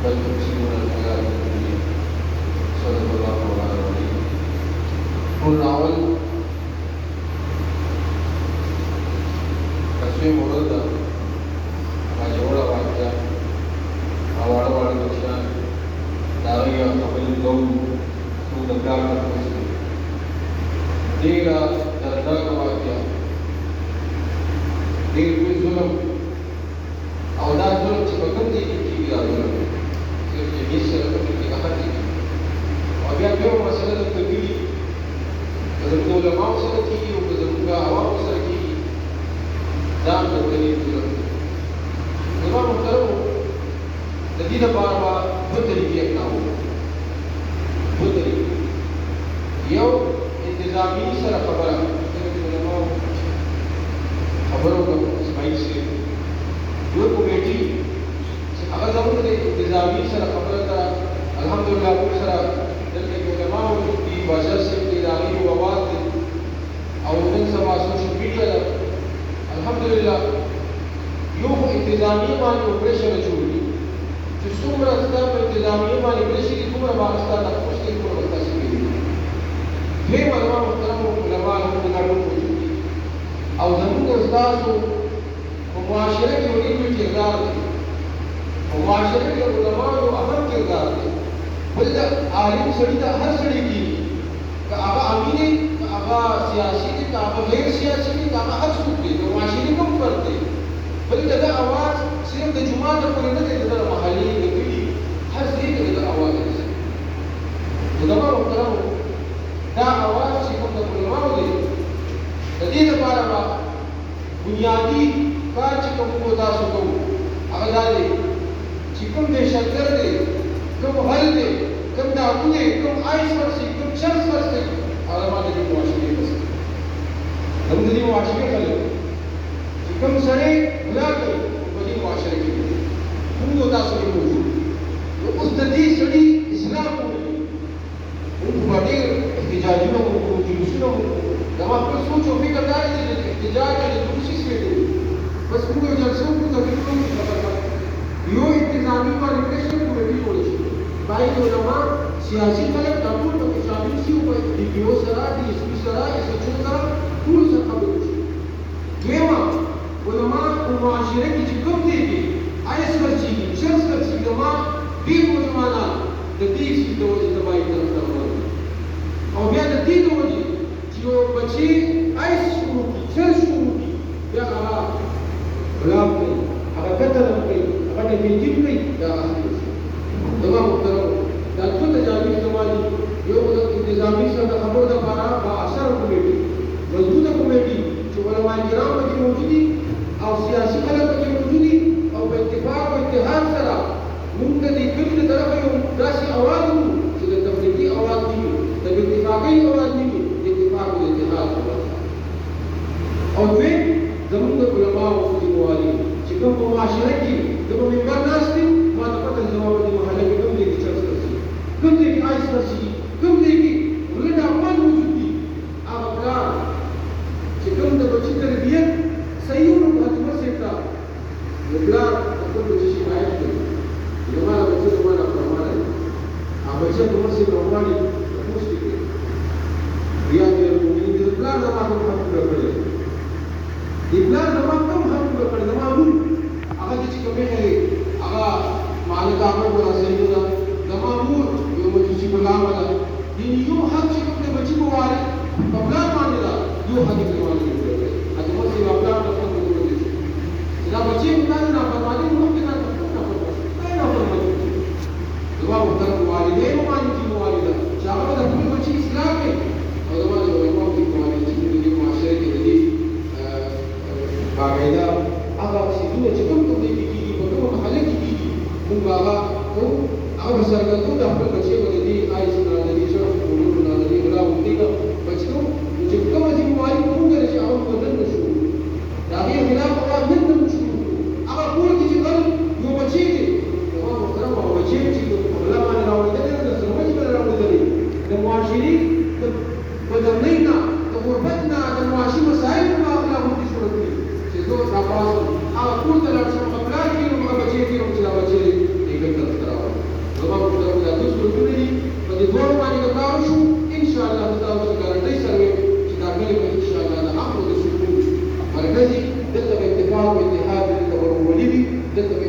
بل تؤثرون الحياة الدنيا صدق الله مولانا العظيم. un naवल कश्मीर मोरद माझ्यावळ वाटल्या आवाडवाड दक्षिणा दारिया कबल गौर तू दगा करतो देगा दर्दा का वाक्य देर पे जुल्म औदा जुल्म चिपकन दी की जुल्म सिर्फ ये मिसर की कहा थी और या क्यों मसला तकलीफ बदल उलमा से की और बदल हवा से की दाम तकलीफ जुल्म इमाम मुहतरम तदीद बारबा बदली की एक नाव बदली यो इंतजामी सर खबर उलमा खबरों का इस्माइल से जो कमेटी अगर हम इंतजामी सर खबर का अल्हम्दुलिल्लाह को सर जबकि उलमा की वजह से इंतजामी आवाज और उन सभा सोशल मीडिया अल्हम्दुलिल्लाह यो इंतजामी मान ऑपरेशन चूड़ी जो सुमरा स्तर पर इंतजामी मान ऑपरेशन की सुमरा वास्ता तक उसके ऊपर बता सके थे उलमा मुहतरम उलमा अल्हम्दुलिल्लाह को और जमीन उस्ताद को मुआशरे की वही कोई किरदार है और मुआशरे के उलमा जो अहम किरदार है बोले आलिम सड़ी हर सड़ी की आगा अमीनी आगा सियासी की आगा गैर सियासी की आगा हर सूट की तो मुआशरे कम करते बोले जगह आवाज सिर्फ द जुमा तक को नहीं देता महल्ली निकली हर चीज की जगह आवाज है उलमा मुहतरम दा आवाज से कम द उलमा दे तदीद पारा बुनियादी कार्य कम को दा सको अगर दाले चिकम दे शक्कर दे कम हल दे कम दाकू दे कम आइस पर से कम शर्स पर से आलमा दे मुआशरे बस हम दे मुआशरे खले चिकम सरे भला के बड़ी मुआशरे की हम को दा सको मौजूद तो उस तदी सड़ी इस्लाम को उन बड़े एहतिजाजियों को जुलूसों को जब आप सोचो फिक्र दार से एहतिजाज के जुलूस से बस पूरे जलसों को तकरीबों की खबर यो इंतजामी का रिप्रेशन को भी बोले भाई जो उलमा सियासी कलर कानून को शामिल सी ऊपर डीपीओ सरा डीएसपी सरा एसएचओ सरा पूरी सब खबर केवा उलमा को मुआशरे की जिक्र देगी आयस वर्ची शर्स कर सी उलमा भी को जमाना दतीक सी दो जतबाई तरफ तरफ और बिया दतीक हो जी जो बच्चे आयस शुरू की शर्स शुरू की या कहा गुलाब नहीं अगर बेहतर नहीं अगर बेजिब नहीं या दवा मुहतरम दातु तजावी समाजी यो इंतजामी से खबर दा पारा बा असर कमेटी मजबूत कमेटी जो उलमा किराम की मौजूदी और सियासी कलम की मौजूदी और इत्तेफाक और इत्तेहाद सरा मुंतदी कुल तरफ यो राशि आवाज हो जो तफरीकी आवाज दी तब इत्तेफाकी आवाज दी इत्तेफाक और इत्तेहाद और वे जमीन उलमा और जिम्मेवारी चिकन को माशरे की जब मिंबर नास्ती मा तपत जवाब दी महले में कम देखी चर्च करती कम देखी आइस करती कम देखी उलटा अपन मौजूदी आप अपना चिकन तो बच्ची तरबियत सही हो हजम से था उलटा अपन बच्ची शिकायत की जमाना बच्चे जमाना फरमाना आप बच्चे तुम से रवानी पूछ के रिया के मुमिन के प्लान जमा को हम पूरा कर ले इब्लान जमा कम हम पूरा कर जमा रूल अगर किसी कमे है अगर मालिक आकर बोला सही होगा जमामूर यो मजुसी बला वाला ये यो हक से अपने बच्ची को वाले कबला मानेगा यो हक के वाले अजमत से कबला डॉक्टर को बोल दे जरा बच्चे को ना फरमाने को के ना फरमाने ना फरमाने दुआ उधर वालिदे मानी की वालिदा चाहो तो अपनी बच्ची इस्लाम में और दुआ जो उलमा की वालिदा की मुआशरे के लिए बाकायदा अगर सीधे चिकन को देखी बाबा को अब सरगतों का अपने बच्चे को यदि आइस ना यदि शर्फ बोलूं ना यदि बड़ा उठती का बच्चों जो कम जिम्मेवारी को करे चाहो तो न शुरू दादी खिलाफ आवाज न शुरू अब पूरी की कल जो बच्चे के तो वो तरह वो बच्चे की तो अगला मान रहा होता है ना समझ में रहा होता है तो मुआशरी तो बदल नहीं ना तो गुरबत ना तो मुआशी मसाइल में अगला होती सूरत में जो नापास अब पूरी तरह से कबला اجتماع واتحاد بالتورولي دلته